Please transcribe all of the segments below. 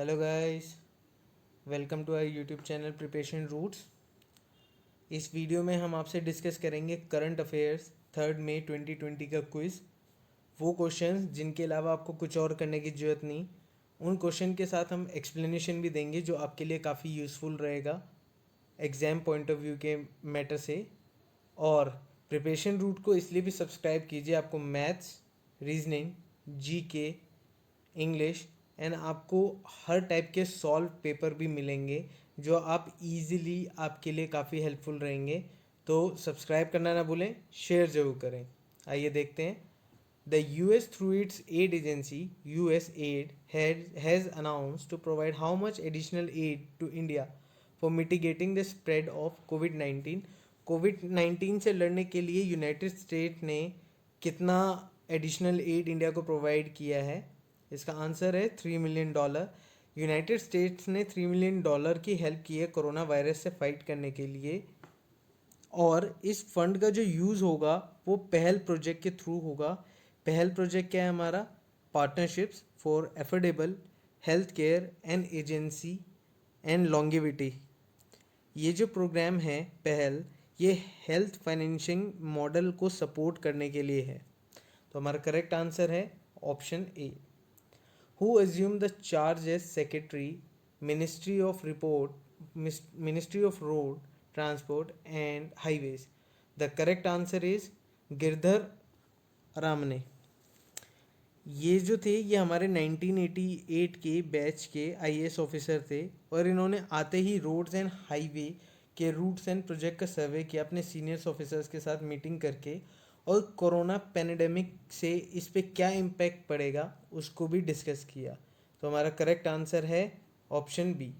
Hello guys, welcome to our YouTube channel preparation roots. इस video में हम आपसे डिस्कस करेंगे करंट अफेयर्स 3 मई 2020 का क्विज़। वो क्वेश्चंस जिनके अलावा आपको कुछ और करने की ज़रूरत नहीं, उन क्वेश्चन के साथ हम एक्सप्लेनेशन भी देंगे जो आपके लिए काफ़ी यूज़फुल रहेगा एग्ज़ाम पॉइंट ऑफ व्यू के मैटर से। और प्रिपरेशन रूट को इसलिए भी सब्सक्राइब कीजिए, आपको maths, reasoning, GK, English and आपको हर टाइप के सॉल्व पेपर भी मिलेंगे जो आप इजीली आपके लिए काफ़ी हेल्पफुल रहेंगे। तो सब्सक्राइब करना ना भूलें, शेयर ज़रूर करें। आइए देखते हैं। The US through its aid agency US aid has announce to provide how much additional aid to India for mitigating the spread of कोविड-19। कोविड-19 से लड़ने के लिए यूनाइटेड स्टेट ने कितना एडिशनल एड इंडिया को प्रोवाइड किया है? इसका आंसर है $3 मिलियन। यूनाइटेड स्टेट्स ने $3 मिलियन की हेल्प की है कोरोना वायरस से फाइट करने के लिए। और इस फंड का जो यूज़ होगा वो पहल प्रोजेक्ट के थ्रू होगा। पहल प्रोजेक्ट क्या है हमारा? Partnerships for affordable health care and agency and longevity. ये जो प्रोग्राम है पहल, ये हेल्थ फाइनेंशिंग मॉडल को सपोर्ट करने के लिए है। तो हमारा करेक्ट आंसर है option A. Who assumed the charge as secretary, Ministry of Road Transport and Highways? The correct answer is Girdhar रामने। ये जो थे ये हमारे 1988 के बैच के आईएएस ऑफिसर थे और इन्होंने आते ही रोड्स एंड हाईवे के रूट्स एंड प्रोजेक्ट का सर्वे किया अपने सीनियर्स ऑफिसर्स के साथ मीटिंग करके, और कोरोना पेंडेमिक से इस पे क्या इम्पैक्ट पड़ेगा उसको भी डिस्कस किया। तो हमारा करेक्ट आंसर है option B.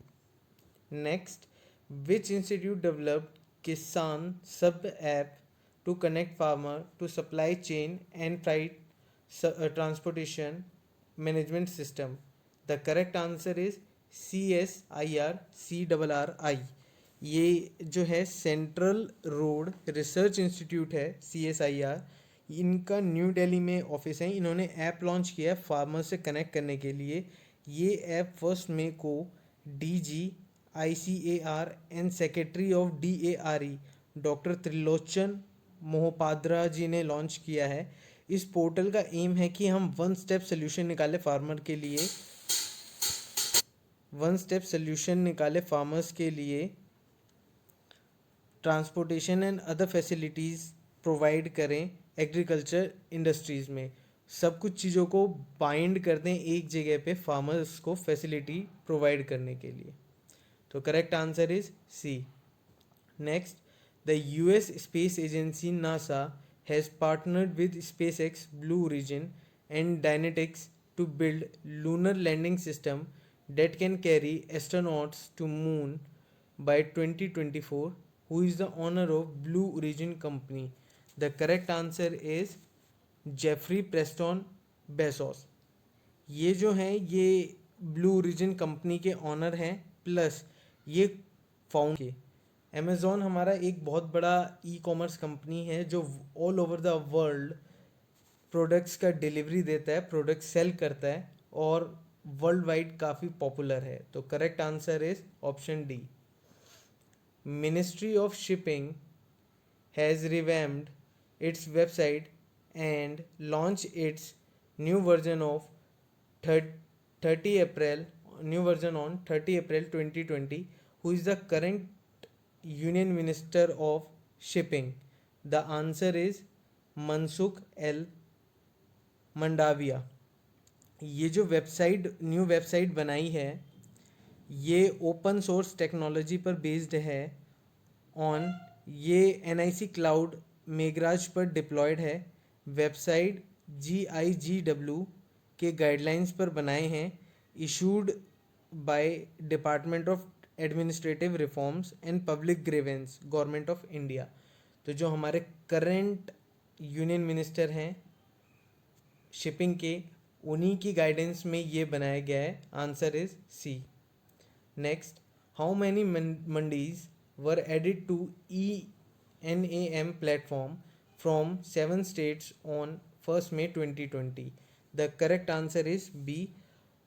Next, which institute developed Kisan Sabha app to connect farmer to supply chain and freight transportation management system? The correct answer is CSIR. ये जो है सेंट्रल रोड रिसर्च इंस्टीट्यूट है CSIR, इनका new Delhi में office है। इन्होंने app launch किया है फार्मर से कनेक्ट करने के लिए। ये ऐप 1 मई को DG ICAR and secretary of DARE doctor Trilochan Mohapatra ji ने लॉन्च किया है। इस पोर्टल का एम है कि हम वन स्टेप सोल्यूशन निकाले फार्मर्स के लिए transportation and other facilities provide करें एग्रीकल्चर इंडस्ट्रीज़ में। सब कुछ चीज़ों को बाइंड कर दें एक जगह पे फार्मर्स को फैसिलिटी प्रोवाइड करने के लिए। तो correct answer is C. Next, the US space agency NASA has partnered with SpaceX, Blue Origin, and Dynetics to build lunar landing system that can carry astronauts to moon by 2024. Who is the owner of Blue Origin company? The correct answer is Jeffrey Preston Bezos। ये जो हैं ये blue origin company के honour हैं, plus ये found के। Amazon हमारा एक बहुत बड़ा ई कॉमर्स कंपनी है जो all over the world products का डिलीवरी देता है, प्रोडक्ट सेल करता है और वर्ल्ड वाइड काफ़ी पॉपुलर है। तो correct answer is option D. Ministry of shipping has revamped its website and launch its new version of 30 April, new version on 30 April 2020. Who is the current Union Minister of Shipping? The answer is Mansukh L Mandaviya. ये जो new website बनाई है ये open source technology पर based है on, ये NIC cloud Meghraj पर diploid है। वेबसाइट GIGW के गाइडलाइंस पर बनाए हैं, issued by department of administrative reforms and public grievance, government of India. तो जो हमारे करंट यूनियन मिनिस्टर हैं शिपिंग के, उन्हीं की गाइडेंस में ये बनाया गया है। Answer is C. Next, how many mandis were added to ENAM platform from 7 states on 1 May 2020? The correct answer is B.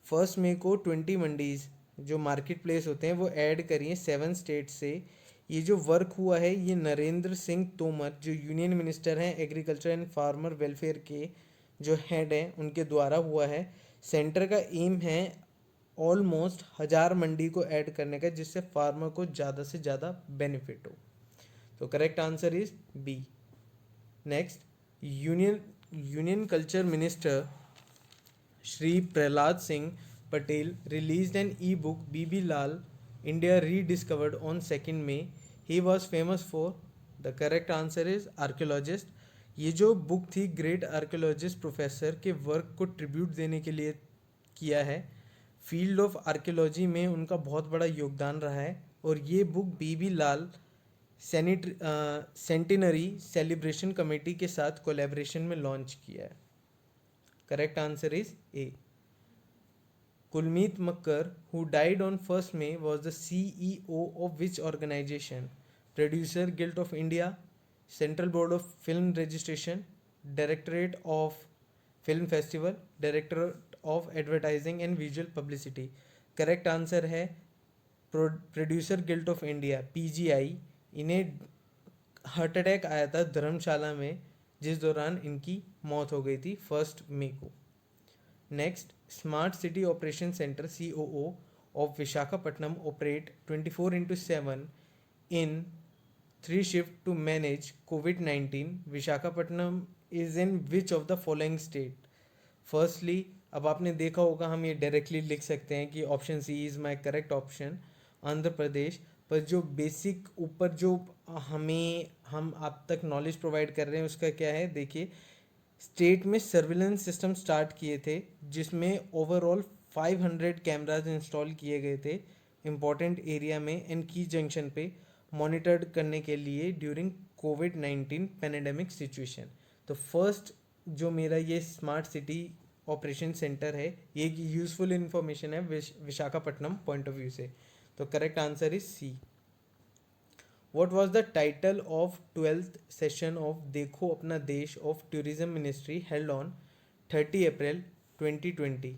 1 मई को 20 मंडीज जो मार्केट प्लेस होते हैं वो ऐड करिए 7 स्टेट से। ये जो वर्क हुआ है ये नरेंद्र सिंह तोमर जो यूनियन मिनिस्टर हैं एग्रीकल्चर एंड फार्मर वेलफेयर के जो हेड हैं उनके द्वारा हुआ है। सेंटर का एम है ऑलमोस्ट 1000 मंडी को ऐड करने का जिससे फार्मर को ज़्यादा से ज़्यादा बेनिफिट हो। तो correct answer is B. Next, union culture minister Shri Prahlad Singh Patel released an e-book BB Lal India Rediscovered on 2nd May. He was famous for, the correct answer is archaeologist. ये जो बुक थी ग्रेट आर्कियोलॉजिस्ट प्रोफेसर के work को tribute देने के लिए किया है। फील्ड ऑफ आर्कियोलॉजी में उनका बहुत बड़ा योगदान रहा है और ये बुक बीबी लाल सेंटिनरी सेलिब्रेशन कमेटी के साथ कोलैबोरेशन में लॉन्च किया है। Correct answer is a. Kulmeet Makkar, who died on 1st May, was the CEO of which organization? Producer Guild of India, Central Board of Film Registration, Directorate of Film Festival, Directorate of Advertising and Visual Publicity. Correct answer है producer guild of India PGI। इन्हें heart attack आया था धर्मशाला में जिस दौरान इनकी मौत हो गई थी 1 मई को। Next, smart city operation centre COO of Visakhapatnam operate 24/7 in 3 shifts to manage COVID-19. Visakhapatnam is in which of the following state? Firstly, अब आपने देखा होगा हम ये डायरेक्टली लिख सकते हैं कि option C is my correct option, Andhra Pradesh. पर जो बेसिक ऊपर जो हम आप तक नॉलेज प्रोवाइड कर रहे हैं उसका क्या है, देखिए स्टेट में सर्विलेंस सिस्टम स्टार्ट किए थे जिसमें ओवरऑल 500 कैमराज इंस्टॉल किए गए थे इम्पॉर्टेंट एरिया में एंड की जंक्शन पे मॉनिटर्ड करने के लिए ड्यूरिंग कोविड-19 पैंडेमिक सिचुएशन। तो फर्स्ट जो मेरा ये स्मार्ट सिटी ऑपरेशन सेंटर है ये यूज़फुल इन्फॉर्मेशन है विशाखापट्टनम पॉइंट ऑफ व्यू से। तो correct answer is C. What was the title of 12th session of देखो अपना देश of Tourism Ministry held on 30 April 2020?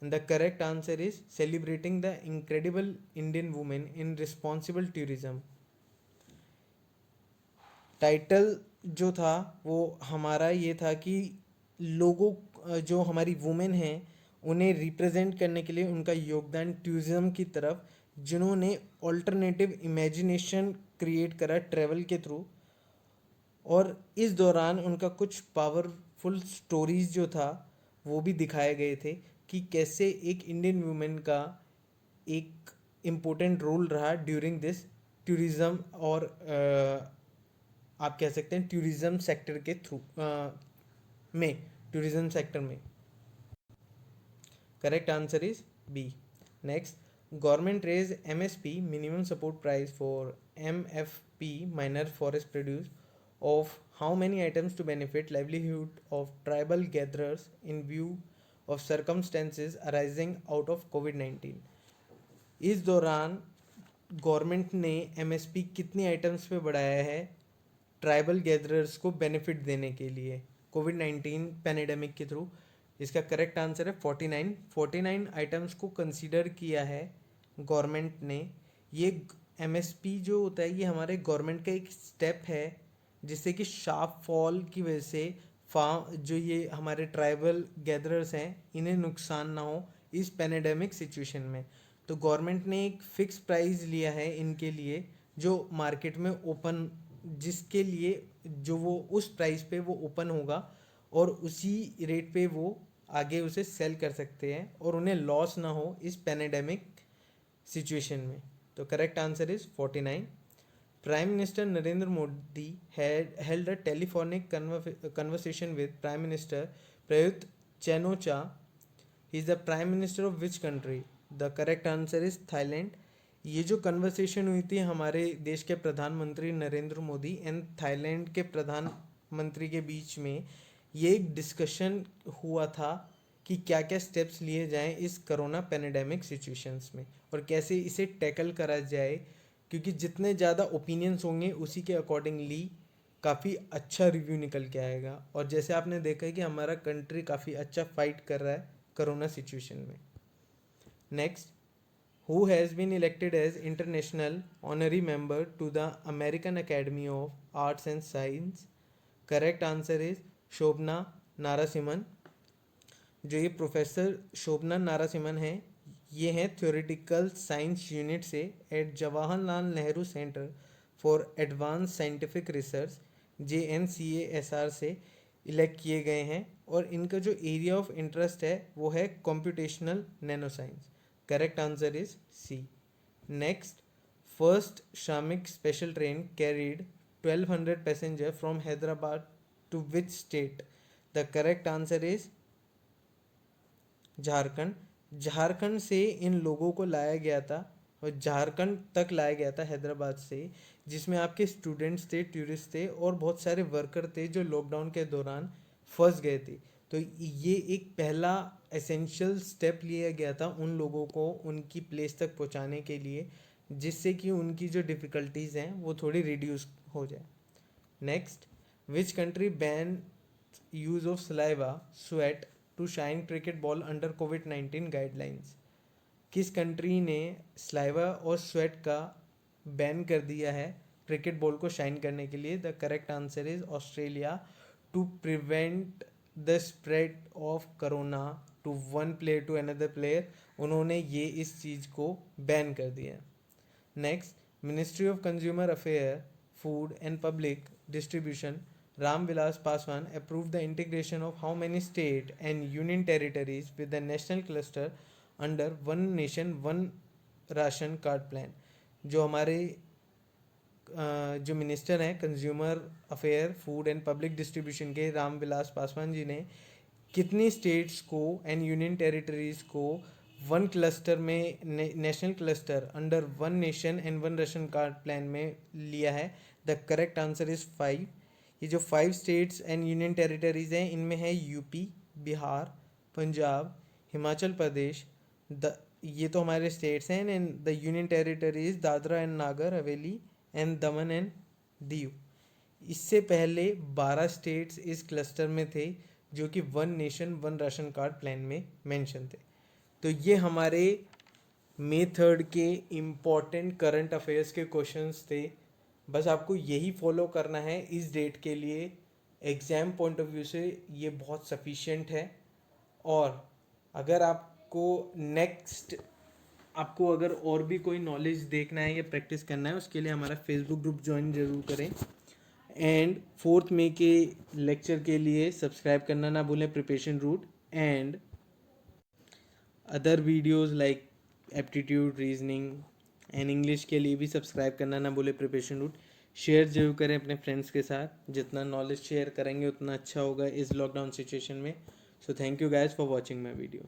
And the correct answer is celebrating the incredible Indian women in responsible tourism. Title जो था वो हमारा ये था कि लोगों जो हमारी वुमेन हैं उन्हें रिप्रेजेंट करने के लिए उनका योगदान टूरिज़्म की तरफ जिन्होंने ऑल्टरनेटिव इमेजिनेशन क्रिएट करा ट्रैवल के थ्रू। और इस दौरान उनका कुछ पावरफुल स्टोरीज जो था वो भी दिखाए गए थे कि कैसे एक इंडियन वुमेन का एक इम्पोर्टेंट रोल रहा ड्यूरिंग दिस टूरिज़्म और आप कह सकते हैं टूरिज़्म सेक्टर के थ्रू में टूरिज़्म सेक्टर में। Correct answer is B. Next, government raise MSP minimum support price for MFP minor forest produce of how many items to benefit livelihood of tribal gatherers in view of circumstances arising out of कोविड-19। इस दौरान government ने MSP कितनी items पे बढ़ाया है tribal gatherers को benefit देने के लिए कोविड-19 पैंडेमिक के थ्रू? इसका करेक्ट आंसर है 49 आइटम्स को कंसीडर किया है गवर्नमेंट ने। ये MSP जो होता है ये हमारे गवर्नमेंट का एक स्टेप है जिससे कि शार्प फॉल की वजह से फार्म जो ये हमारे ट्राइबल गैदरर्स हैं इन्हें नुकसान ना हो इस पैंडेमिक सिचुएशन में। तो गवर्नमेंट ने एक फिक्स प्राइस लिया है इनके लिए जो मार्केट में ओपन, जिसके लिए जो वो उस प्राइस पे वो ओपन होगा और उसी रेट पे वो आगे उसे सेल कर सकते हैं और उन्हें लॉस ना हो इस पैंडेमिक सिचुएशन में। तो correct answer is 49। Prime minister Narendra Modi held a telephonic conversation with Prime Minister Prayut Chan-o-cha. He is the Prime Minister of which country? The correct answer is Thailand. ये जो कन्वर्सेशन हुई थी हमारे देश के प्रधानमंत्री नरेंद्र मोदी एंड थाईलैंड के प्रधानमंत्री के बीच में ये एक डिस्कशन हुआ था कि क्या क्या स्टेप्स लिए जाएं इस कोरोना पैंडेमिक सिचुएशंस में और कैसे इसे टैकल करा जाए, क्योंकि जितने ज़्यादा ओपिनियंस होंगे उसी के अकॉर्डिंगली काफ़ी अच्छा रिव्यू निकल के आएगा। और जैसे आपने देखा है कि हमारा कंट्री काफ़ी अच्छा फाइट कर रहा है कोरोना सिचुएशन में। Next, who has been elected as international honorary member to the American Academy of Arts and Science? Correct answer is Shobhana Narasimhan. जो ये प्रोफेसर शोभना नारासिमन है, ये हैं थ्योरेटिकल साइंस यूनिट से at Jawaharlal Nehru centre for advance scientific research JNCASR से elect किए गए हैं, और इनका जो एरिया ऑफ इंटरेस्ट है वो है computational nano science. Correct answer is C. Next, first Shramik special train carried 1200 passenger from Hyderabad to which state? The correct answer is Jharkhand. Jharkhand से इन लोगों को लाया गया था और झारखंड तक लाया गया था हैदराबाद से, जिसमें आपके स्टूडेंट्स थे, टूरिस्ट थे और बहुत सारे वर्कर थे जो लॉकडाउन के दौरान फंस गए थे। तो ये एक पहला एसेंशियल स्टेप लिया गया था उन लोगों को उनकी प्लेस तक पहुंचाने के लिए, जिससे कि उनकी जो डिफ़िकल्टीज़ हैं वो थोड़ी रिड्यूस हो जाए। Next, which country ban use of saliva sweat to shine cricket ball under कोविड-19 गाइडलाइंस? किस कंट्री ने सलाइवा और स्वेट का बैन कर दिया है क्रिकेट बॉल को शाइन करने के लिए? The correct answer is Australia, to prevent the spread of corona to one player to another player. उन्होंने ये इस चीज़ को बैन कर दिया। Next, ministry of consumer affair, food and public distribution Ramvilas Paswan approved the integration of how many state and union territories with the national cluster under one nation one ration card plan? जो हमारे जो minister हैं consumer affair, food and public distribution के रामविलास पासवान जी ने कितनी states को and union territories को one cluster में, national cluster under one nation and one ration card plan में लिया है? The correct answer is 5। ये जो 5 स्टेट्स एंड यूनियन टेरिटरीज हैं, इनमें है यूपी, बिहार, पंजाब, हिमाचल प्रदेश, ये तो हमारे स्टेट्स हैं, and the union territories Dadra and Nagar Haveli and Daman and Diu. इससे पहले 12 स्टेट्स इस क्लस्टर में थे जो कि one nation one ration card plan में मेंशन थे। तो ये हमारे मई 3 के इम्पॉर्टेंट करंट अफेयर्स के क्वेश्चंस थे। बस आपको यही फॉलो करना है इस डेट के लिए। एग्ज़ाम पॉइंट ऑफ व्यू से ये बहुत सफिशिएंट है। और अगर आपको आपको अगर और भी कोई नॉलेज देखना है या प्रैक्टिस करना है, उसके लिए हमारा फेसबुक ग्रुप ज्वाइन ज़रूर करें। एंड 4 मई के लेक्चर के लिए सब्सक्राइब करना ना भूलें, preparation route, and other videos like aptitude, reasoning and English के लिए भी सब्सक्राइब करना ना भूलें, प्रिपरेशन रूट। शेयर जरूर करें अपने फ्रेंड्स के साथ। जितना नॉलेज शेयर करेंगे उतना अच्छा होगा इस लॉकडाउन सिचुएशन में। So thank you guys for watching my video.